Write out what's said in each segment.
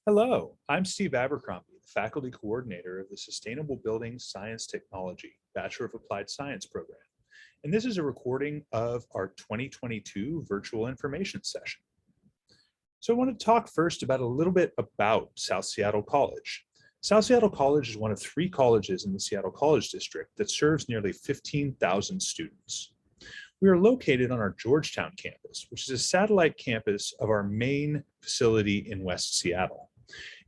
Hello, I'm Steve Abercrombie, the faculty coordinator of the Sustainable Building Science Technology Bachelor of Applied Science program. And this is a recording of our 2022 virtual information session. So I want to talk first about a little bit about South Seattle College. South Seattle College is one of 3 colleges in the Seattle College District that serves nearly 15,000 students. We are located on our Georgetown campus, which is a satellite campus of our main facility in West Seattle.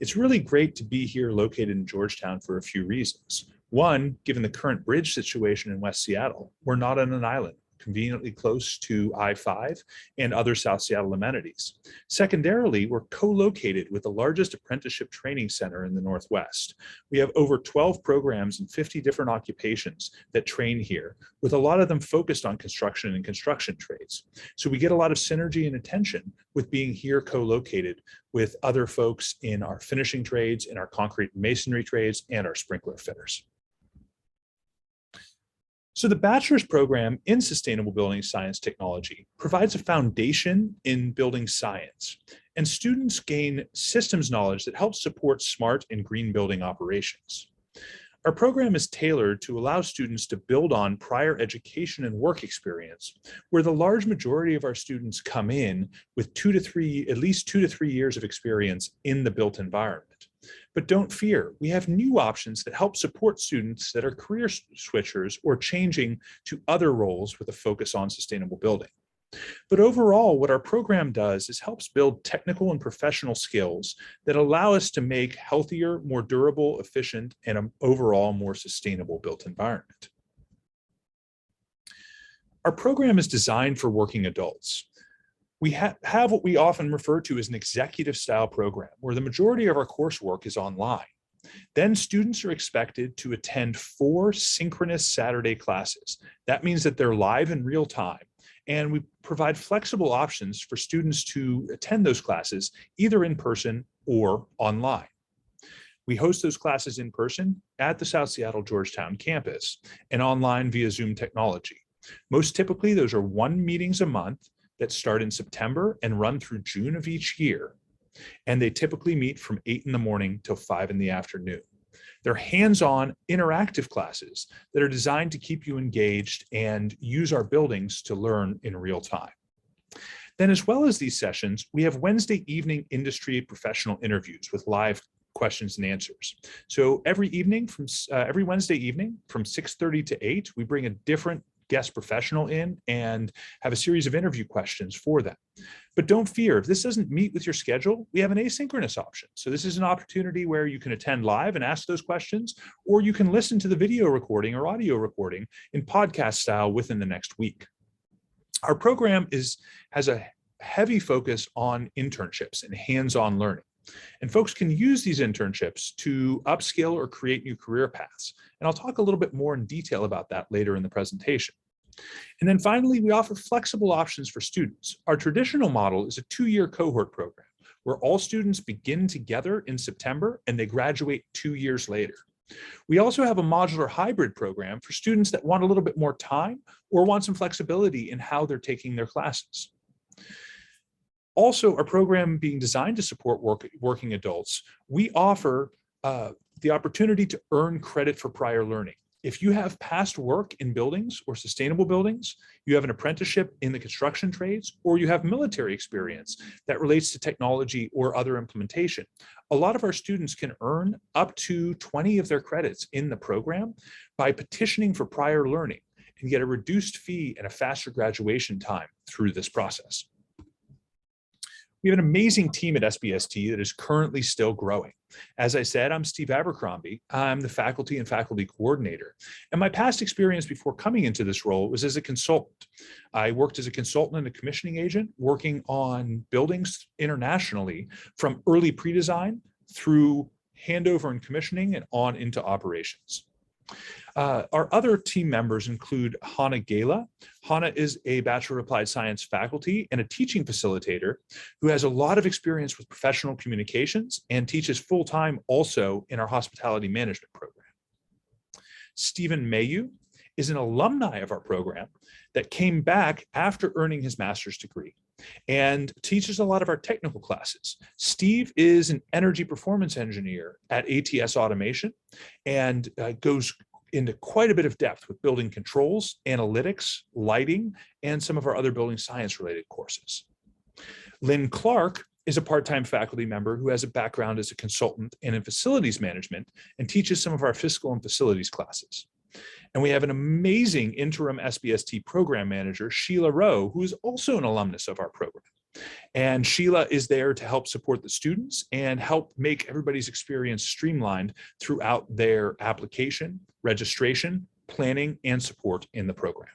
It's really great to be here located in Georgetown for a few reasons. One, given the current bridge situation in West Seattle, we're not on an island, conveniently close to I-5 and other South Seattle amenities. Secondarily, we're co-located with the largest apprenticeship training center in the Northwest. We have over 12 programs and 50 different occupations that train here, with a lot of them focused on construction and construction trades. So we get a lot of synergy and attention with being here co-located with other folks in our finishing trades, in our concrete and masonry trades, and our sprinkler fitters. So the bachelor's program in Sustainable Building Science Technology provides a foundation in building science, and students gain systems knowledge that helps support smart and green building operations. Our program is tailored to allow students to build on prior education and work experience, where the large majority of our students come in with at least 2 to 3 years of experience in the built environment. But don't fear, we have new options that help support students that are career switchers or changing to other roles with a focus on sustainable building. But overall, what our program does is helps build technical and professional skills that allow us to make healthier, more durable, efficient, and an overall more sustainable built environment. Our program is designed for working adults. We have what we often refer to as an executive style program, where the majority of our coursework is online. Then students are expected to attend 4 synchronous Saturday classes. That means that they're live in real time, and we provide flexible options for students to attend those classes either in person or online. We host those classes in person at the South Seattle Georgetown campus and online via Zoom technology. Most typically, those are 1 meetings a month that start in September and run through June of each year. And they typically meet from 8 in the morning till 5 in the afternoon. They're hands-on interactive classes that are designed to keep you engaged and use our buildings to learn in real time. Then, as well as these sessions, we have Wednesday evening industry professional interviews with live questions and answers. So every Wednesday evening from 6:30 to 8, we bring a different guest professional in and have a series of interview questions for them. But don't fear, if this doesn't meet with your schedule, we have an asynchronous option. So this is an opportunity where you can attend live and ask those questions, or you can listen to the video recording or audio recording in podcast style within the next week. Our program has a heavy focus on internships and hands-on learning. And folks can use these internships to upskill or create new career paths. And I'll talk a little bit more in detail about that later in the presentation. And then finally, we offer flexible options for students. Our traditional model is a 2-year cohort program where all students begin together in September and they graduate 2 years later. We also have a modular hybrid program for students that want a little bit more time or want some flexibility in how they're taking their classes. Also, our program being designed to support working adults, we offer the opportunity to earn credit for prior learning. If you have past work in buildings or sustainable buildings, you have an apprenticeship in the construction trades, or you have military experience that relates to technology or other implementation, a lot of our students can earn up to 20 of their credits in the program by petitioning for prior learning and get a reduced fee and a faster graduation time through this process. We have an amazing team at SBST that is currently still growing. As I said, I'm Steve Abercrombie. I'm the faculty and faculty coordinator. And my past experience before coming into this role was as a consultant. I worked as a consultant and a commissioning agent working on buildings internationally from early pre-design through handover and commissioning and on into operations. Our other team members include Hannah Gala. Hannah is a Bachelor of Applied Science faculty and a teaching facilitator who has a lot of experience with professional communications and teaches full-time also in our hospitality management program. Stephen Mayu is an alumni of our program that came back after earning his master's degree and teaches a lot of our technical classes. Steve is an energy performance engineer at ATS Automation and goes into quite a bit of depth with building controls, analytics, lighting, and some of our other building science related courses. Lynn Clark is a part-time faculty member who has a background as a consultant and in facilities management and teaches some of our fiscal and facilities classes. And we have an amazing interim SBST program manager, Sheila Rowe, who is also an alumnus of our program. And Sheila is there to help support the students and help make everybody's experience streamlined throughout their application, registration, planning, and support in the program.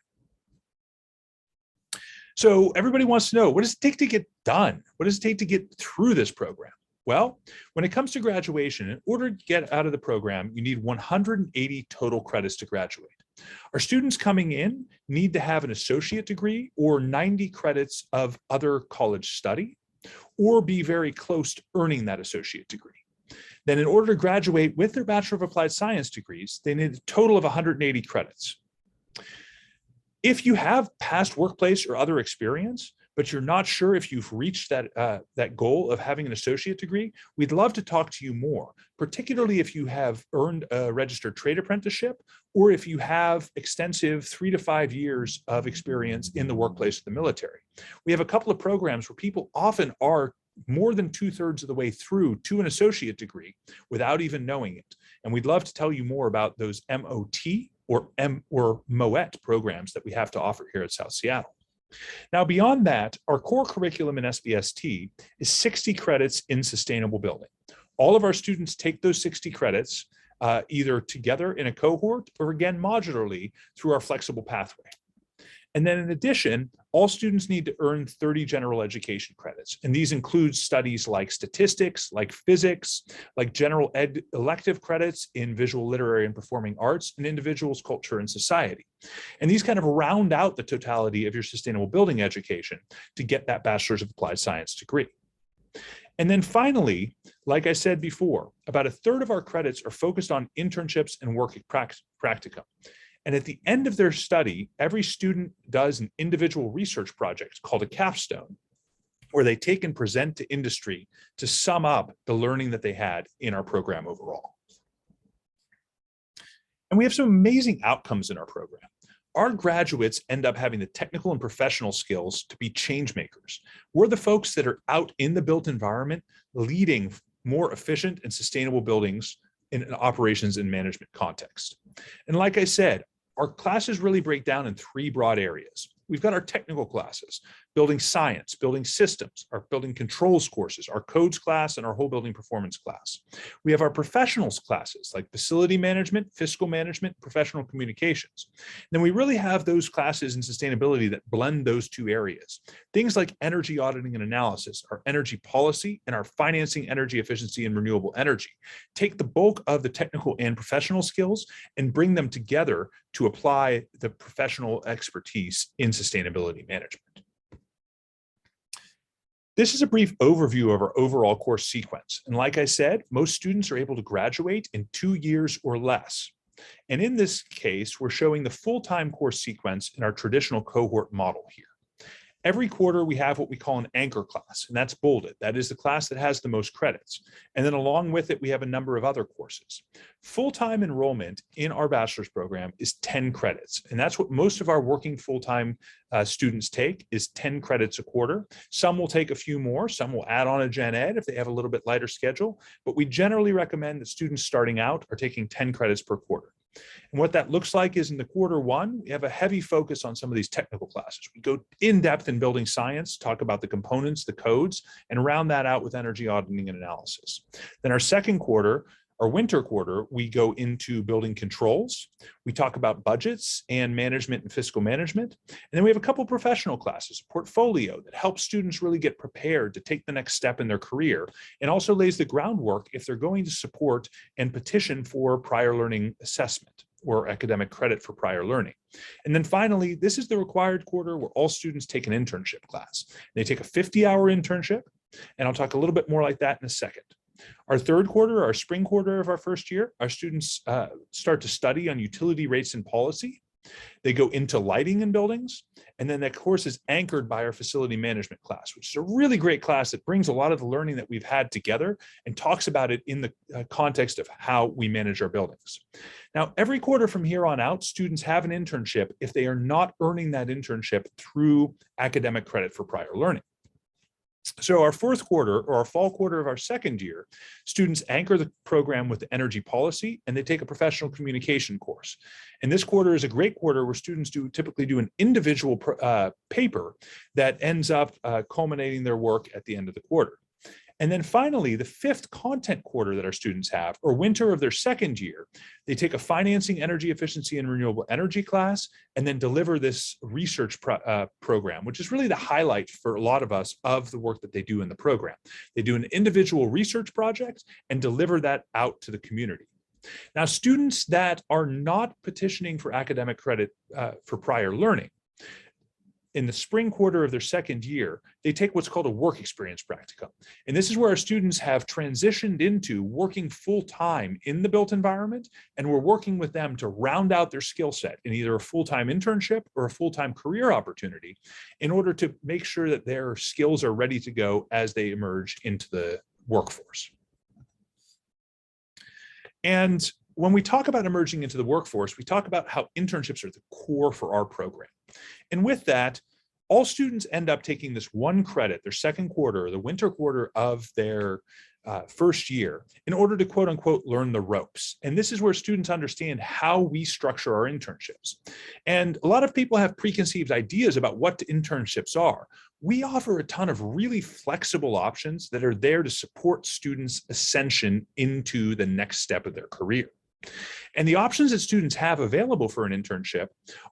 So everybody wants to know, what does it take to get done? What does it take to get through this program? Well, when it comes to graduation, in order to get out of the program, you need 180 total credits to graduate. Our students coming in need to have an associate degree or 90 credits of other college study, or be very close to earning that associate degree. Then in order to graduate with their Bachelor of Applied Science degrees, they need a total of 180 credits. If you have past workplace or other experience, but you're not sure if you've reached that goal of having an associate degree, we'd love to talk to you more, particularly if you have earned a registered trade apprenticeship, or if you have extensive 3 to 5 years of experience in the workplace of the military. We have a couple of programs where people often are more than 2/3 of the way through to an associate degree without even knowing it. And we'd love to tell you more about those MOT or MOET programs that we have to offer here at South Seattle. Now, beyond that, our core curriculum in SBST is 60 credits in sustainable building. All of our students take those 60 credits either together in a cohort or again modularly through our flexible pathway. And then in addition, all students need to earn 30 general education credits. And these include studies like statistics, like physics, like general ed elective credits in visual, literary, and performing arts, and individuals, culture, and society. And these kind of round out the totality of your sustainable building education to get that Bachelor's of Applied Science degree. And then finally, like I said before, about 1/3 of our credits are focused on internships and work practicum. And at the end of their study, every student does an individual research project called a capstone, where they take and present to industry to sum up the learning that they had in our program overall. And we have some amazing outcomes in our program. Our graduates end up having the technical and professional skills to be change makers. We're the folks that are out in the built environment, leading more efficient and sustainable buildings in an operations and management context. And like I said, our classes really break down in 3 broad areas. We've got our technical classes, building science, building systems, our building controls courses, our codes class, and our whole building performance class. We have our professionals classes like facility management, fiscal management, professional communications. And then we really have those classes in sustainability that blend those 2 areas. Things like energy auditing and analysis, our energy policy, and our financing energy efficiency and renewable energy take the bulk of the technical and professional skills and bring them together to apply the professional expertise in sustainability management. This is a brief overview of our overall course sequence. And like I said, most students are able to graduate in 2 years or less. And in this case, we're showing the full-time course sequence in our traditional cohort model here. Every quarter, we have what we call an anchor class, and that's bolded. That is the class that has the most credits. And then along with it, we have a number of other courses. Full-time enrollment in our bachelor's program is 10 credits. And that's what most of our working full-time students take, is 10 credits a quarter. Some will take a few more. Some will add on a gen ed if they have a little bit lighter schedule. But we generally recommend that students starting out are taking 10 credits per quarter. And what that looks like is in the quarter 1, we have a heavy focus on some of these technical classes. We go in depth in building science, talk about the components, the codes, and round that out with energy auditing and analysis. Then our second quarter, our winter quarter, we go into building controls. We talk about budgets and management and fiscal management. And then we have a couple professional classes, a portfolio that helps students really get prepared to take the next step in their career, and also lays the groundwork if they're going to support and petition for prior learning assessment or academic credit for prior learning. And then finally, this is the required quarter where all students take an internship class. They take a 50-hour internship, and I'll talk a little bit more like that in a second. Our third quarter, our spring quarter of our first year, our students start to study on utility rates and policy. They go into lighting in buildings, and then that course is anchored by our facility management class, which is a really great class that brings a lot of the learning that we've had together and talks about it in the context of how we manage our buildings. Now, every quarter from here on out, students have an internship if they are not earning that internship through academic credit for prior learning. So our fourth quarter, or our fall quarter of our second year, students anchor the program with energy policy, and they take a professional communication course. And this quarter is a great quarter where students typically do an individual paper that ends up culminating their work at the end of the quarter. And then finally, the fifth content quarter that our students have, or winter of their second year, they take a financing, energy efficiency, and renewable energy class, and then deliver this research program, which is really the highlight for a lot of us of the work that they do in the program. They do an individual research project and deliver that out to the community. Now, students that are not petitioning for academic credit for prior learning, in the spring quarter of their second year, they take what's called a work experience practicum. And this is where our students have transitioned into working full-time in the built environment, and we're working with them to round out their skill set in either a full-time internship or a full-time career opportunity in order to make sure that their skills are ready to go as they emerge into the workforce. And when we talk about emerging into the workforce, we talk about how internships are the core for our program. And with that, all students end up taking this one credit, their second quarter, or the winter quarter of their first year, in order to quote unquote learn the ropes. And this is where students understand how we structure our internships. And a lot of people have preconceived ideas about what internships are. We offer a ton of really flexible options that are there to support students' ascension into the next step of their career. And the options that students have available for an internship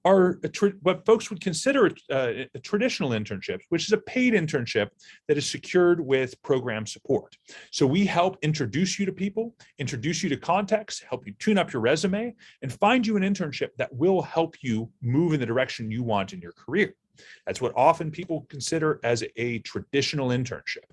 are what folks would consider a traditional internship, which is a paid internship that is secured with program support. So we help introduce you to people, introduce you to contacts, help you tune up your resume, and find you an internship that will help you move in the direction you want in your career. That's what often people consider as a traditional internship.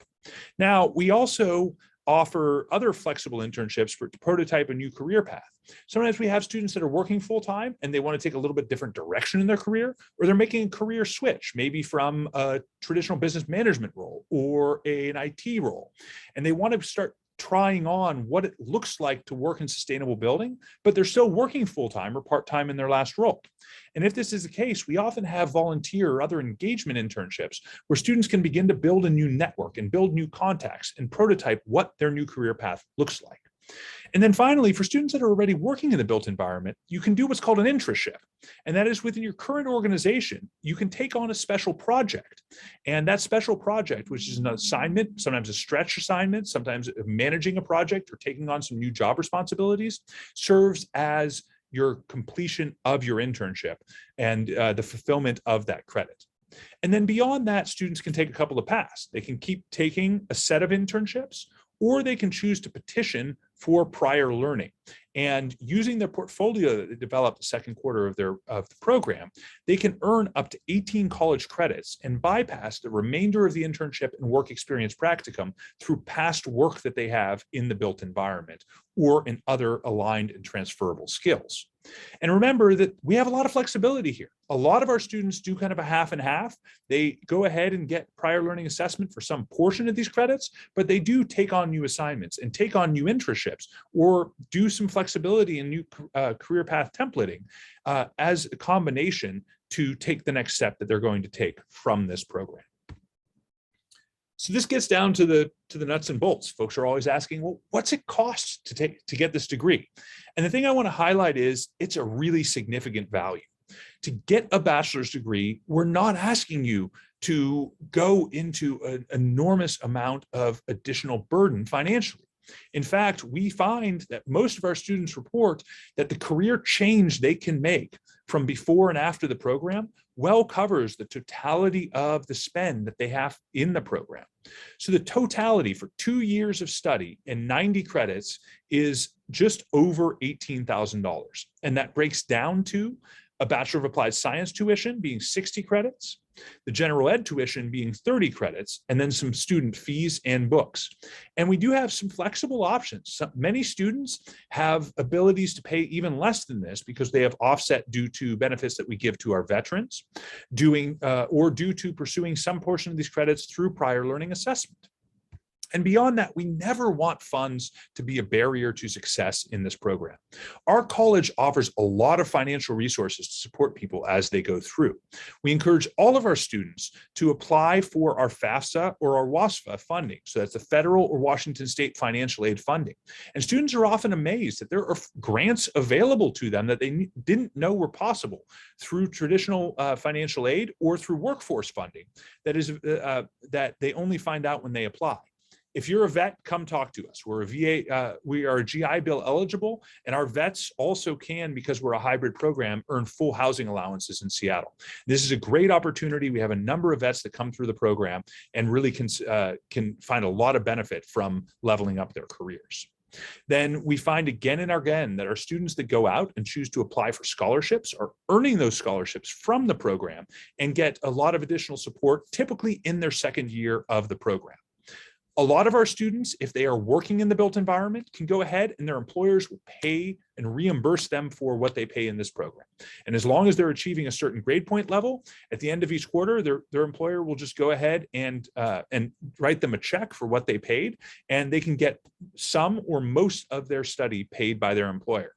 Now, we also offer other flexible internships to prototype a new career path. Sometimes we have students that are working full-time and they want to take a little bit different direction in their career, or they're making a career switch, maybe from a traditional business management role or an IT role. And they want to start trying on what it looks like to work in sustainable building, but they're still working full-time or part-time in their last role. And if this is the case, we often have volunteer or other engagement internships where students can begin to build a new network and build new contacts and prototype what their new career path looks like. And then finally, for students that are already working in the built environment, you can do what's called an internship. And that is within your current organization, you can take on a special project. And that special project, which is an assignment, sometimes a stretch assignment, sometimes managing a project or taking on some new job responsibilities, serves as your completion of your internship and the fulfillment of that credit. And then beyond that, students can take a couple of paths. They can keep taking a set of internships, or they can choose to petition for prior learning. And using their portfolio that they developed the second quarter of the program, they can earn up to 18 college credits and bypass the remainder of the internship and work experience practicum through past work that they have in the built environment or in other aligned and transferable skills. And remember that we have a lot of flexibility here. A lot of our students do kind of a half and half. They go ahead and get prior learning assessment for some portion of these credits, but they do take on new assignments and take on new internships or do some flexibility in new career path templating as a combination to take the next step that they're going to take from this program. So this gets down to the nuts and bolts. Folks are always asking, well, what's it cost to get this degree? And the thing I want to highlight is it's a really significant value. To get a bachelor's degree, we're not asking you to go into an enormous amount of additional burden financially. In fact, we find that most of our students report that the career change they can make from before and after the program well covers the totality of the spend that they have in the program. So the totality for 2 years of study and 90 credits is just over $18,000. And that breaks down to a Bachelor of Applied Science tuition being 60 credits, The general ed tuition being 30 credits, and then some student fees and books. And we do have some flexible options. Many students have abilities to pay even less than this because they have offset due to benefits that we give to our veterans, or due to pursuing some portion of these credits through prior learning assessment. And beyond that, we never want funds to be a barrier to success in this program. Our college offers a lot of financial resources to support people as they go through. We encourage all of our students to apply for our FAFSA or our WASFA funding. So that's the federal or Washington state financial aid funding. And students are often amazed that there are grants available to them that they didn't know were possible through traditional financial aid or through workforce funding. That is that they only find out when they apply. If you're a vet, come talk to us. We're a VA, we are GI Bill eligible, and our vets also can, because we're a hybrid program, earn full housing allowances in Seattle. This is a great opportunity. We have a number of vets that come through the program and really can find a lot of benefit from leveling up their careers. Then we find again and again that our students that go out and choose to apply for scholarships are earning those scholarships from the program and get a lot of additional support, typically in their second year of the program. A lot of our students, if they are working in the built environment, can go ahead and their employers will pay and reimburse them for what they pay in this program. And as long as they're achieving a certain grade point level, at the end of each quarter, their employer will just go ahead and write them a check for what they paid, and they can get some or most of their study paid by their employer.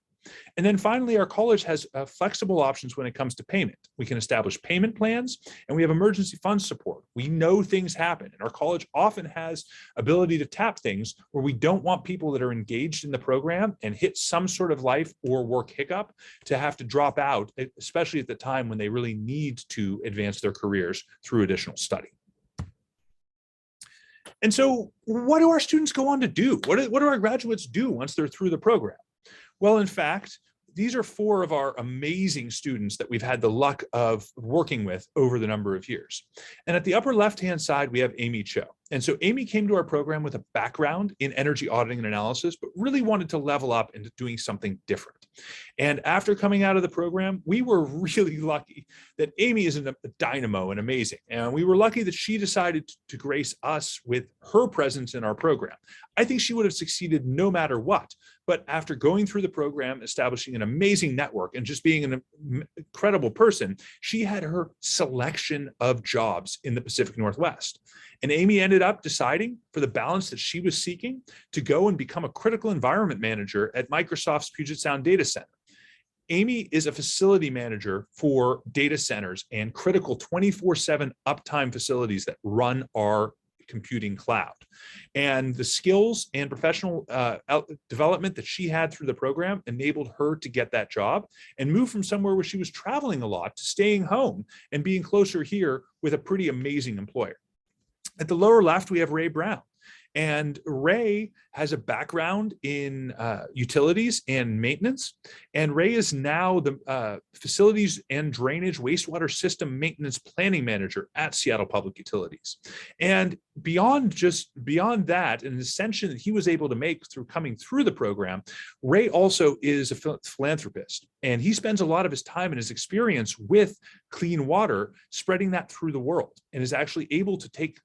And then finally, our college has flexible options when it comes to payment. We can establish payment plans, and we have emergency fund support. We know things happen, and our college often has ability to tap things where we don't want people that are engaged in the program and hit some sort of life or work hiccup to have to drop out, especially at the time when they really need to advance their careers through additional study. And so what do our students go on to do? What do our graduates do once they're through the program? Well, in fact, these are 4 of our amazing students that we've had the luck of working with over the number of years. And at the upper left-hand side, we have Amy Cho. And so Amy came to our program with a background in energy auditing and analysis, but really wanted to level up into doing something different. And after coming out of the program, we were really lucky that Amy is a dynamo and amazing. And we were lucky that she decided to grace us with her presence in our program. I think she would have succeeded no matter what. But after going through the program, establishing an amazing network, and just being an incredible person, she had her selection of jobs in the Pacific Northwest. And Amy ended up deciding, for the balance that she was seeking, to go and become a critical environment manager at Microsoft's Puget Sound data center. Amy is a facility manager for data centers and critical 24/7 uptime facilities that run our computing cloud. And the skills and professional development that she had through the program enabled her to get that job and move from somewhere where she was traveling a lot to staying home and being closer here with a pretty amazing employer. At the lower left, we have Ray Brown. And Ray has a background in utilities and maintenance. And Ray is now the facilities and drainage wastewater system maintenance planning manager at Seattle Public Utilities. And beyond that, an ascension that he was able to make through coming through the program, Ray also is a philanthropist. And he spends a lot of his time and his experience with clean water, spreading that through the world, and is actually able to take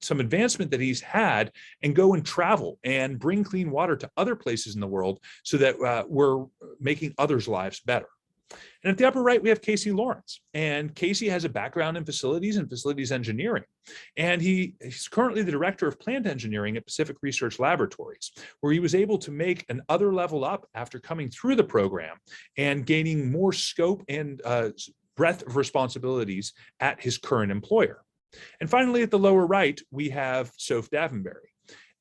some advancement that he's had and go and travel and bring clean water to other places in the world so that we're making others' lives better. And at the upper right, we have Casey Lawrence. And Casey has a background in facilities and facilities engineering. And he's currently the director of plant engineering at Pacific Research Laboratories, where he was able to make an other level up after coming through the program and gaining more scope and breadth of responsibilities at his current employer. And finally, at the lower right, we have Soph Davenberry.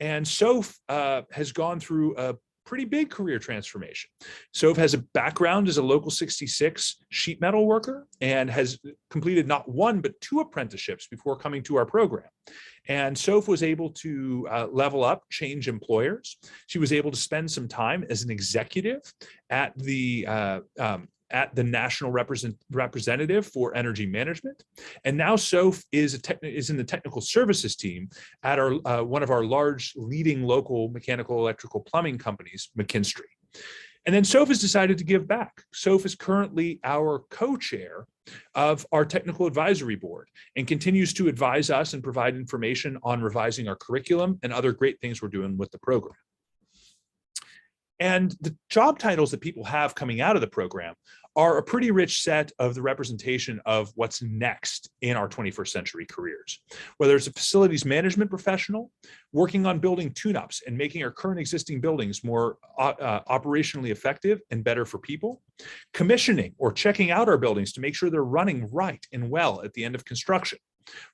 And Soph has gone through a pretty big career transformation. Soph has a background as a Local 66 sheet metal worker and has completed not 1, but 2 apprenticeships before coming to our program. And Soph was able to level up, change employers. She was able to spend some time as an executive at the National Representative for Energy Management. And now Soph is in the technical services team at our one of our large leading local mechanical, electrical, plumbing companies, McKinstry. And then Soph has decided to give back. Soph is currently our co-chair of our technical advisory board and continues to advise us and provide information on revising our curriculum and other great things we're doing with the program. And the job titles that people have coming out of the program are a pretty rich set of the representation of what's next in our 21st century careers. Whether it's a facilities management professional, working on building tune-ups and making our current existing buildings more operationally effective and better for people, commissioning or checking out our buildings to make sure they're running right and well at the end of construction,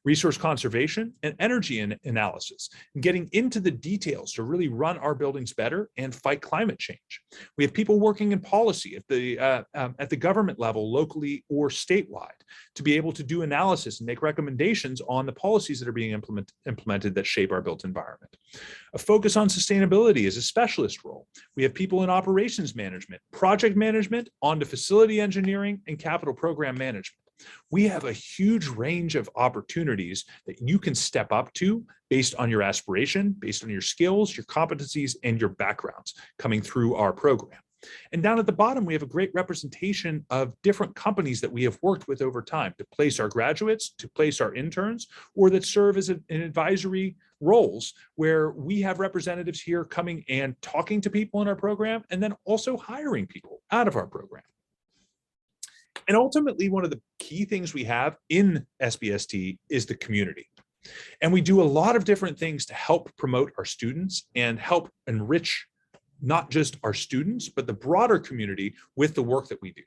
resource conservation and energy analysis, and getting into the details to really run our buildings better and fight climate change. We have people working in policy at the government level, locally or statewide, to be able to do analysis and make recommendations on the policies that are being implemented that shape our built environment. A focus on sustainability is a specialist role. We have people in operations management, project management, onto facility engineering, and capital program management. We have a huge range of opportunities that you can step up to based on your aspiration, based on your skills, your competencies, and your backgrounds coming through our program. And down at the bottom, we have a great representation of different companies that we have worked with over time to place our graduates, to place our interns, or that serve as in advisory roles where we have representatives here coming and talking to people in our program and then also hiring people out of our program. And ultimately, one of the key things we have in SBST is the community. And we do a lot of different things to help promote our students and help enrich not just our students, but the broader community with the work that we do.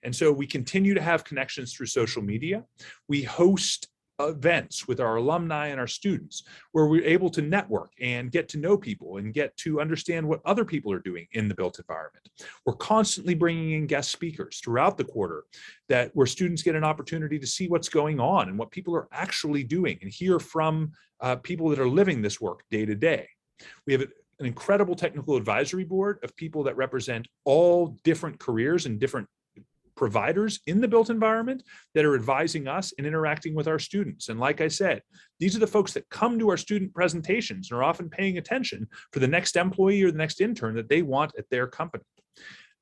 And so we continue to have connections through social media. We host events with our alumni and our students where we're able to network and get to know people and get to understand what other people are doing in the built environment. We're constantly bringing in guest speakers throughout the quarter where students get an opportunity to see what's going on and what people are actually doing and hear from people that are living this work day to day. We have an incredible technical advisory board of people that represent all different careers and different providers in the built environment that are advising us and interacting with our students. And like I said, these are the folks that come to our student presentations and are often paying attention for the next employee or the next intern that they want at their company.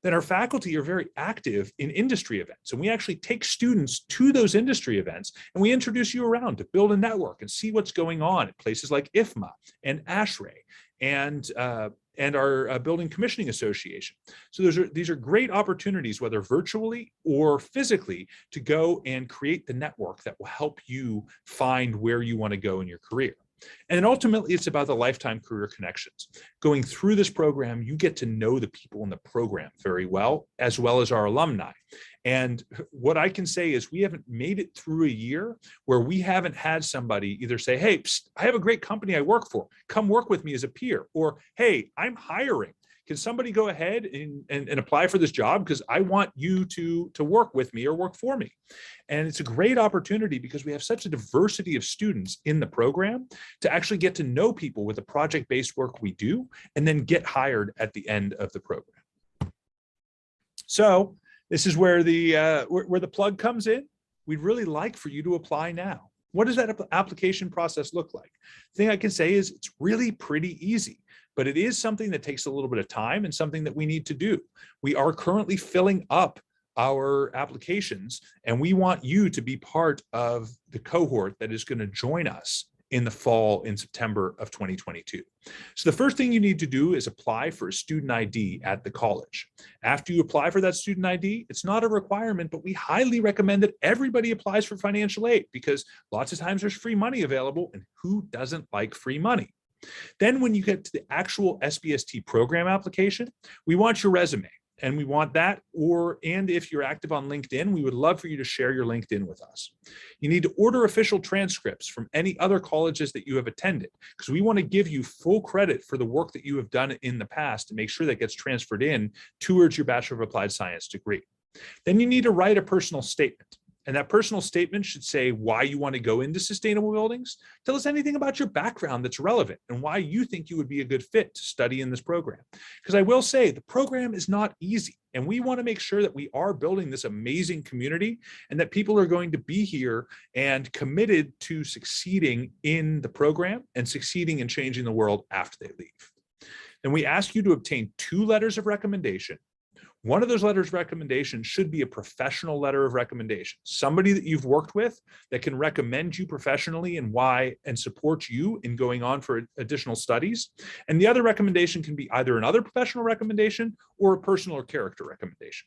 Then our faculty are very active in industry events, and we actually take students to those industry events and we introduce you around to build a network and see what's going on at places like IFMA and ASHRAE and our Building Commissioning Association. So these are great opportunities, whether virtually or physically, to go and create the network that will help you find where you want to go in your career. And ultimately, it's about the lifetime career connections. Going through this program, you get to know the people in the program very well as our alumni. And what I can say is we haven't made it through a year where we haven't had somebody either say, hey, psst, I have a great company I work for. Come work with me as a peer. Or, hey, I'm hiring. Can somebody go ahead and apply for this job? Because I want you to work with me or work for me. And it's a great opportunity because we have such a diversity of students in the program to actually get to know people with the project-based work we do and then get hired at the end of the program. So this is where the plug comes in. We'd really like for you to apply now. What does that application process look like? The thing I can say is it's really pretty easy, but it is something that takes a little bit of time and something that we need to do. We are currently filling up our applications, and we want you to be part of the cohort that is going to join us in the fall in September of 2022. So the first thing you need to do is apply for a student ID at the college. After you apply for that student ID, it's not a requirement, but we highly recommend that everybody applies for financial aid because lots of times there's free money available, and who doesn't like free money? Then when you get to the actual SBST program application, we want your resume. And we want that, and if you're active on LinkedIn, we would love for you to share your LinkedIn with us. You need to order official transcripts from any other colleges that you have attended, because we want to give you full credit for the work that you have done in the past to make sure that gets transferred in towards your Bachelor of Applied Science degree. Then you need to write a personal statement. And that personal statement should say why you want to go into sustainable buildings. Tell us anything about your background that's relevant and why you think you would be a good fit to study in this program. Because I will say the program is not easy, and we want to make sure that we are building this amazing community and that people are going to be here and committed to succeeding in the program and succeeding in changing the world after they leave. And we ask you to obtain 2 letters of recommendation, One of those letters of recommendation should be a professional letter of recommendation, somebody that you've worked with that can recommend you professionally and why, and support you in going on for additional studies. And the other recommendation can be either another professional recommendation or a personal or character recommendation.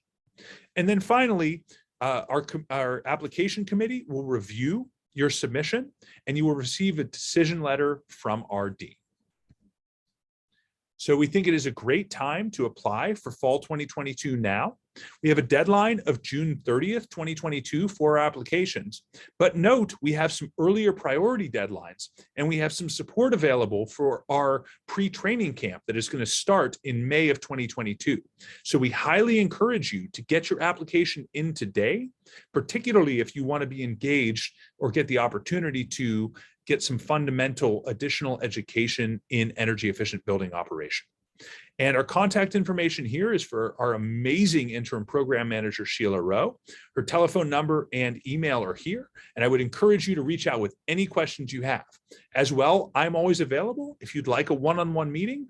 And then finally, our application committee will review your submission and you will receive a decision letter from our dean. So we think it is a great time to apply for fall 2022 now. We have a deadline of June 30th, 2022 for our applications. But note, we have some earlier priority deadlines and we have some support available for our pre-training camp that is going to start in May of 2022. So we highly encourage you to get your application in today, particularly if you want to be engaged or get the opportunity to get some fundamental additional education in energy efficient building operation. And our contact information here is for our amazing interim program manager, Sheila Rowe. Her telephone number and email are here. And I would encourage you to reach out with any questions you have. As well, I'm always available. If you'd like a one-on-one meeting,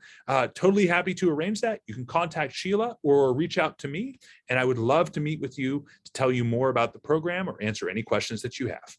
totally happy to arrange that. You can contact Sheila or reach out to me. And I would love to meet with you to tell you more about the program or answer any questions that you have.